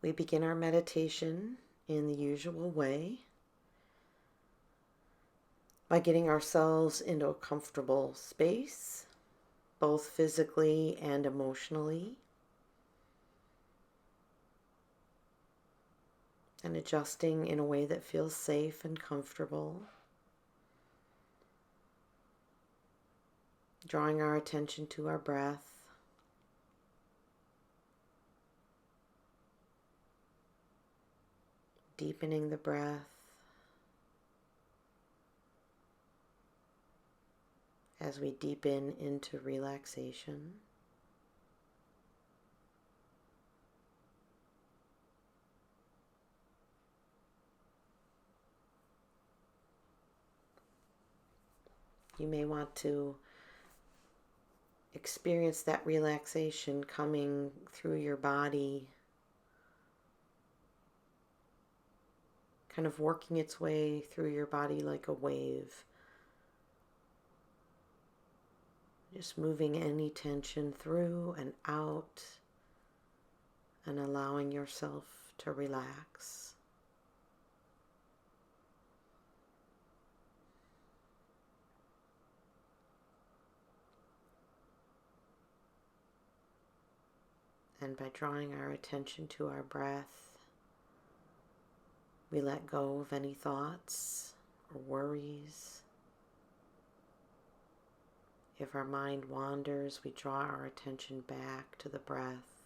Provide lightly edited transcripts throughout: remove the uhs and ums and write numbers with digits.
We begin our meditation in the usual way by getting ourselves into a comfortable space, both physically and emotionally, and adjusting in a way that feels safe and comfortable. Drawing our attention to our breath. Deepening the breath as we deepen into relaxation. You may want to experience that relaxation coming through your body, kind of working its way through your body like a wave. Just moving any tension through and out and allowing yourself to relax. And by drawing our attention to our breath, we let go of any thoughts or worries. If our mind wanders, we draw our attention back to the breath.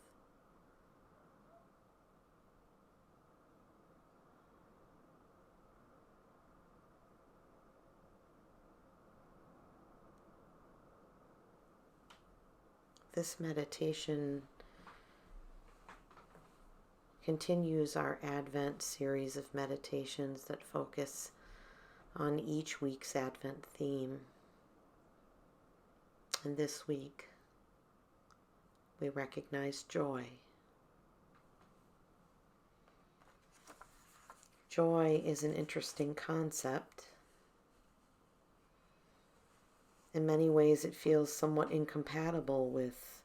This meditation continues our Advent series of meditations that focus on each week's Advent theme. And this week, we recognize joy. Joy is an interesting concept. In many ways, it feels somewhat incompatible with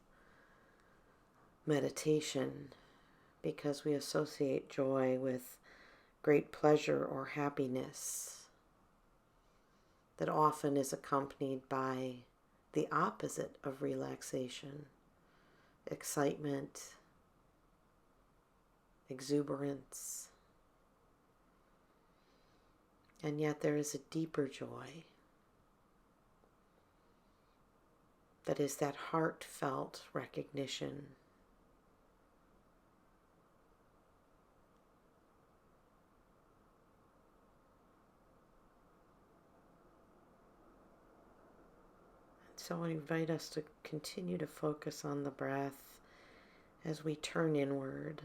meditation because we associate joy with great pleasure or happiness that often is accompanied by the opposite of relaxation, excitement, exuberance. And yet there is a deeper joy that is that heartfelt recognition So I invite us to continue to focus on the breath as we turn inward.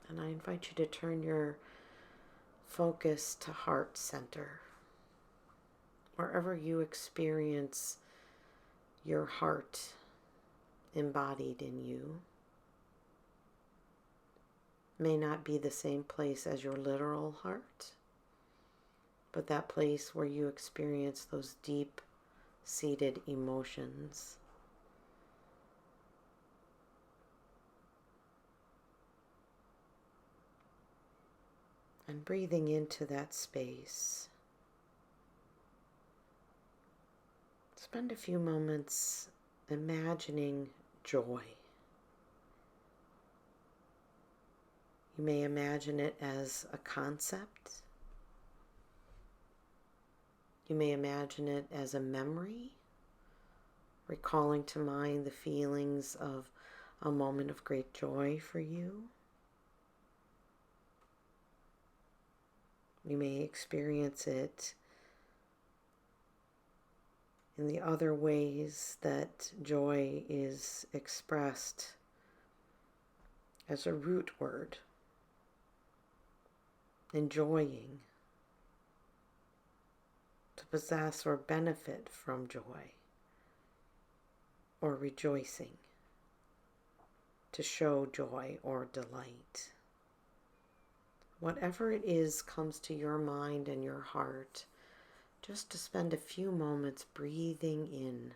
And I invite you to turn your focus to heart center. Wherever you experience your heart embodied in you may not be the same place as your literal heart, but that place where you experience those deep-seated emotions. And breathing into that space. Spend a few moments imagining joy. You may imagine it as a concept. You may imagine it as a memory, recalling to mind the feelings of a moment of great joy for you. You may experience it in the other ways that joy is expressed as a root word, enjoying, to possess or benefit from joy, or rejoicing, to show joy or delight. Whatever it is comes to your mind and your heart, just to spend a few moments breathing in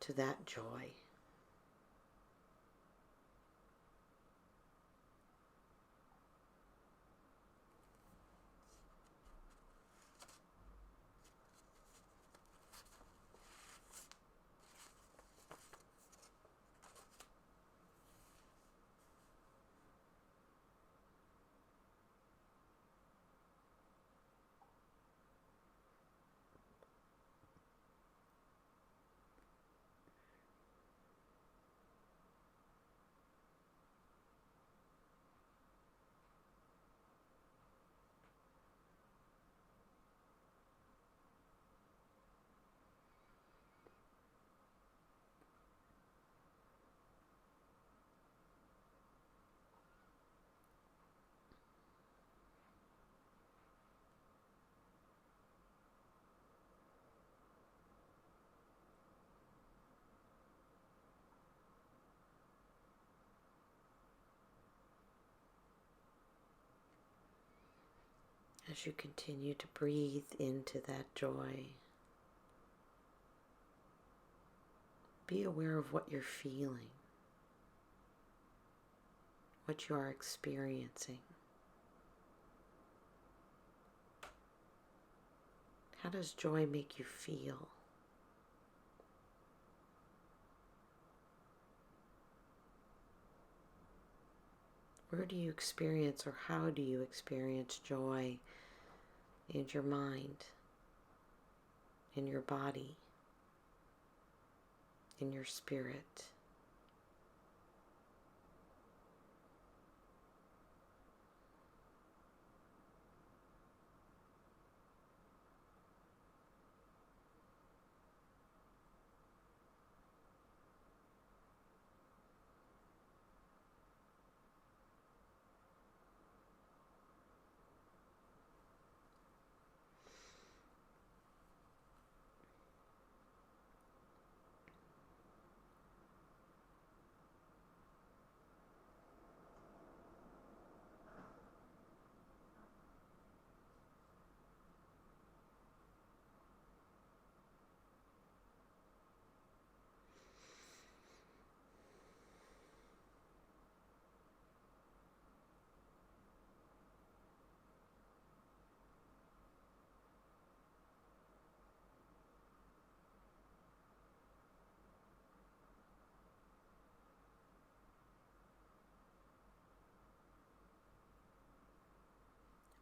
to that joy. As you continue to breathe into that joy, be aware of what you're feeling, what you are experiencing. How does joy make you feel? Where do you experience, or how do you experience joy in your mind, in your body, in your spirit?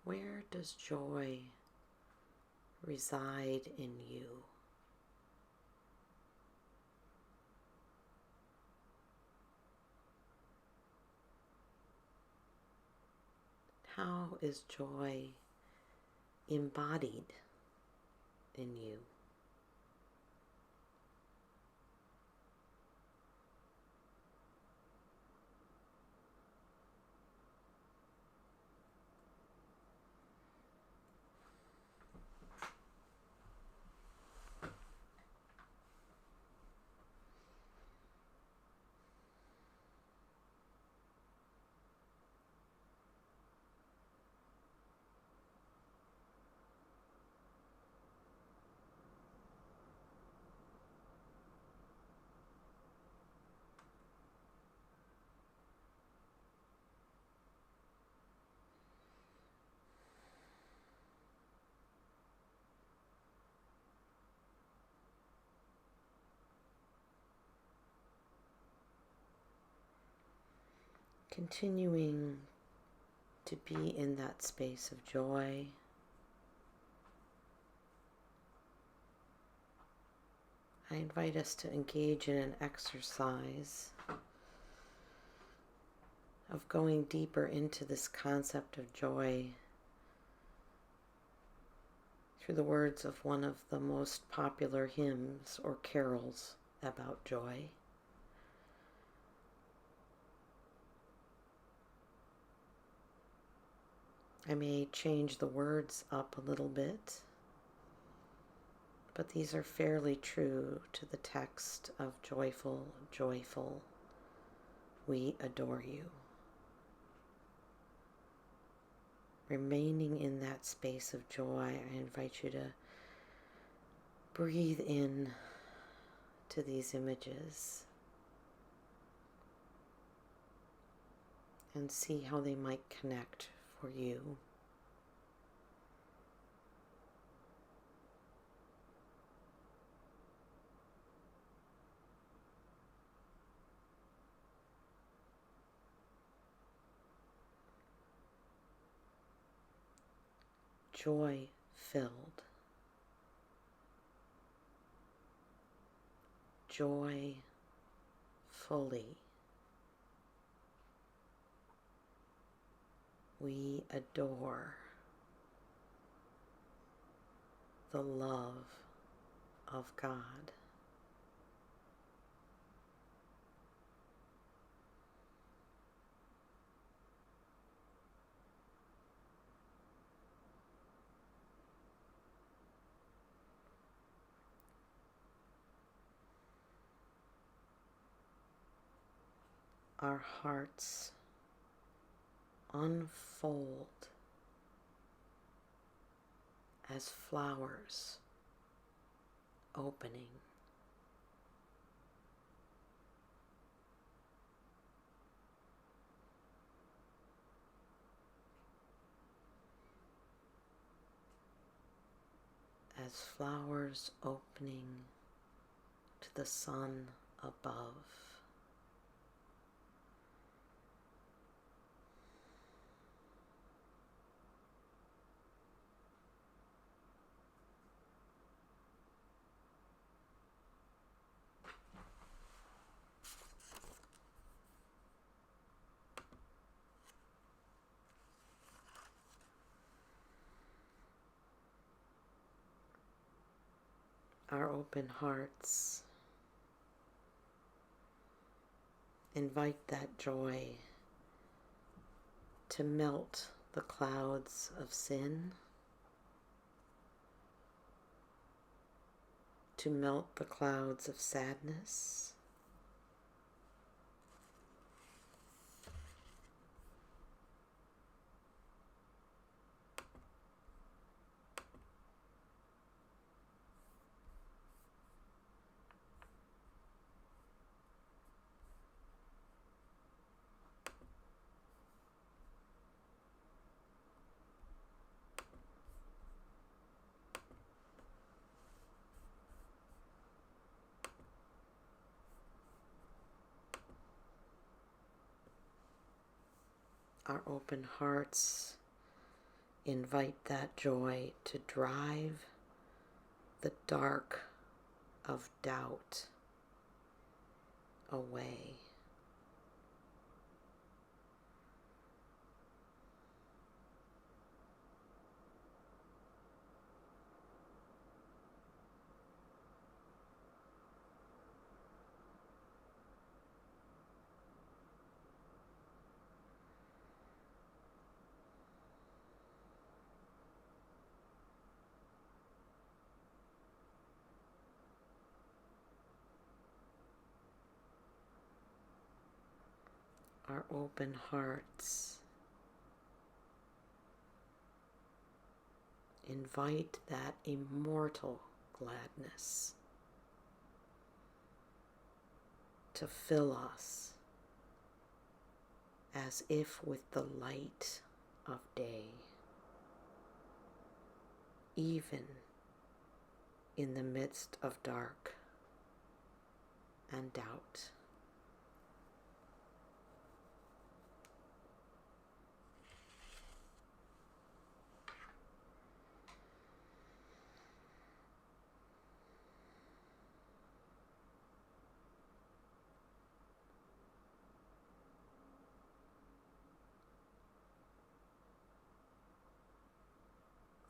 Where does joy reside in you? How is joy embodied in you? Continuing to be in that space of joy, I invite us to engage in an exercise of going deeper into this concept of joy through the words of one of the most popular hymns or carols about joy. I may change the words up a little bit, but these are fairly true to the text of Joyful, Joyful, we adore you. Remaining in that space of joy, I invite you to breathe in to these images and see how they might connect for you. Joy-filled, joy fully. We adore the love of God. Our hearts unfold as flowers opening. As flowers opening to the sun above. Our open hearts invite that joy to melt the clouds of sin, to melt the clouds of sadness, our open hearts invite that joy to drive the dark of doubt away. Our open hearts invite that immortal gladness to fill us as if with the light of day, even in the midst of dark and doubt.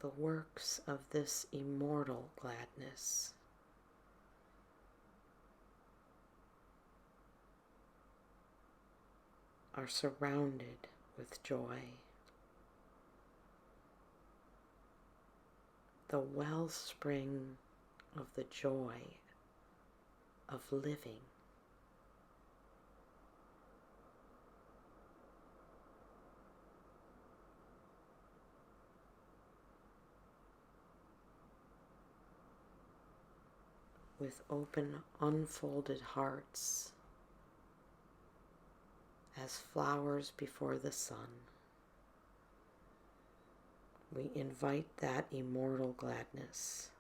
The works of this immortal gladness are surrounded with joy. The wellspring of the joy of living. with open, unfolded hearts as flowers before the sun. We invite that immortal gladness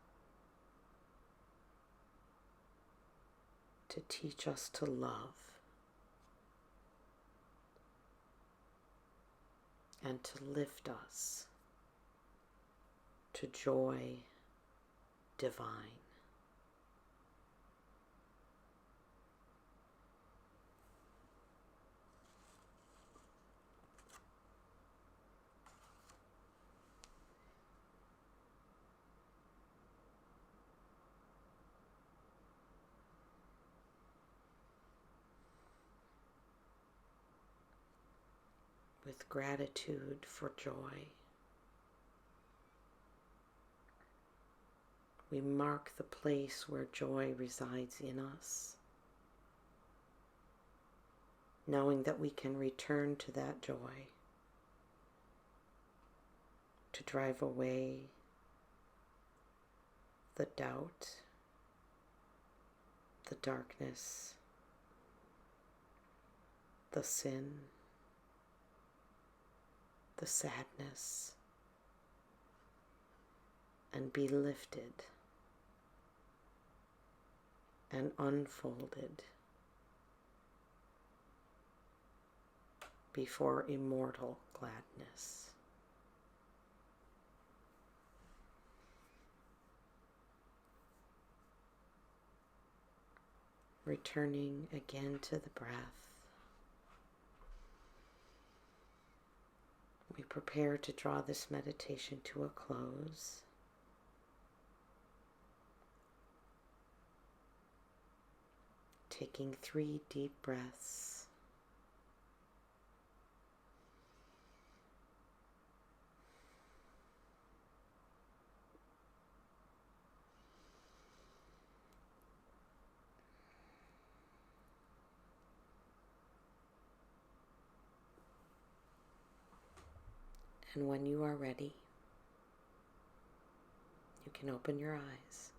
to teach us to love and to lift us to joy divine. With gratitude for joy, we mark the place where joy resides in us, knowing that we can return to that joy to drive away the doubt, the darkness, the sin, the sadness, and be lifted and unfolded before immortal gladness. Returning again to the breath, we prepare to draw this meditation to a close. Taking 3 deep breaths. And when you are ready, you can open your eyes.